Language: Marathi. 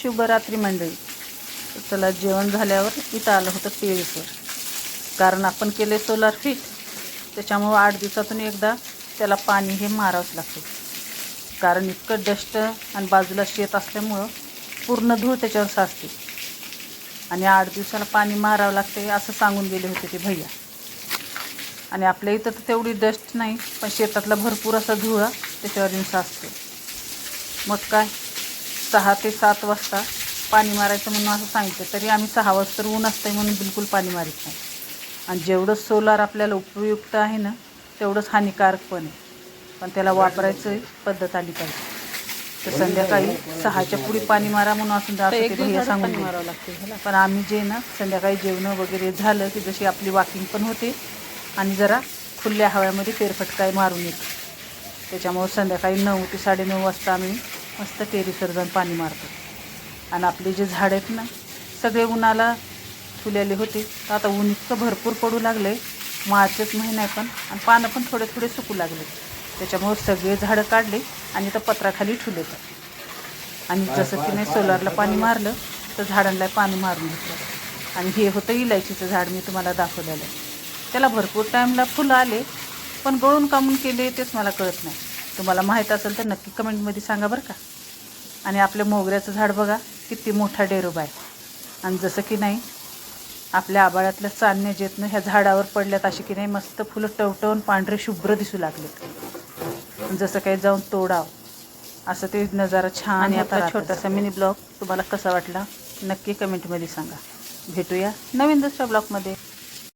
शुभरात्री मंडळी. चला, जेवण झाल्यावर इथं आलं होतं टेरेसवर, कारण आपण केले सोलार फिट, त्याच्यामुळं 8 दिवसातून एकदा त्याला पाणी हे मारावंच लागते. कारण इतकं डस्ट आणि बाजूला शेत असल्यामुळं पूर्ण धूळ त्याच्यावर साचते आणि 8 दिवसाला पाणी मारावं लागते असं सांगून गेले होते ते भैया. आणि आपल्या इथं तर तेवढी डस्ट नाही, पण शेतातला भरपूर असा धुळा त्याच्यावर येऊन साचतो. मग काय 6 ते 7 वाजता पाणी मारायचं म्हणून असं सांगितलं, तरी आम्ही 6 वाजता ऊन असतं म्हणून बिलकुल पाणी मारित नाही. आणि जेवढं सोलार आपल्याला उपयुक्त आहे ना, तेवढंच हानिकारक पण आहे. पण त्याला वापरायचं पद्धत आली पाहिजे. तर संध्याकाळी 6च्या पुढे पाणी मारा म्हणून असं ते भैया सांगून मारावं लागते. पण आम्ही जे ना संध्याकाळी जेवणं वगैरे झालं की जशी आपली वॉकिंग पण होते आणि जरा खुल्या हव्यामध्ये फेरफटका मारून येतो. त्याच्यामुळं संध्याकाळी 9 ते 9:30 वाजता आम्ही मस्त टेरेसवर जाऊन पाणी मारतो. आणि आपले जे झाड आहेत ना सगळे उन्हाला फुलेले होते, तर आता ऊन इतकं भरपूर पडू लागलं आहे, मार्चच महिना आहे पण, आणि पानं पण थोडे थोडे सुकू लागले. त्याच्यामुळं सगळे झाडं काढले आणि तर पत्राखाली ठेवले. आणि जसं की नाही सोलारला पाणी मारलं तर झाडांना पाणी मारून घेतलं. आणि हे होतं इलायचीचं झाड, मी तुम्हाला दाखवलेलं. त्याला भरपूर टाईमला फुलं आले, पण गळून कामून केले तेच मला कळत नाही. तुम्हाला माहीत असेल तर नक्की कमेंटमध्ये सांगा बरं का. आणि आपल्या मोगऱ्याचं झाड बघा किती मोठा डेरोबा आहे. आणि जसं की नाही आपल्या आबाळातल्या चांदण्या जेत ह्या झाडावर पडल्यात, अशी की नाही मस्त फुलं टवटवून पांढरे शुभ्र दिसू लागलेत. जसं काही जाऊन तोडावं असं ते नजारा छान. आणि आपला छोटासा मिनी ब्लॉग तुम्हाला कसा वाटला नक्की कमेंटमध्ये सांगा. भेटूया नवीन दुसऱ्या ब्लॉगमध्ये.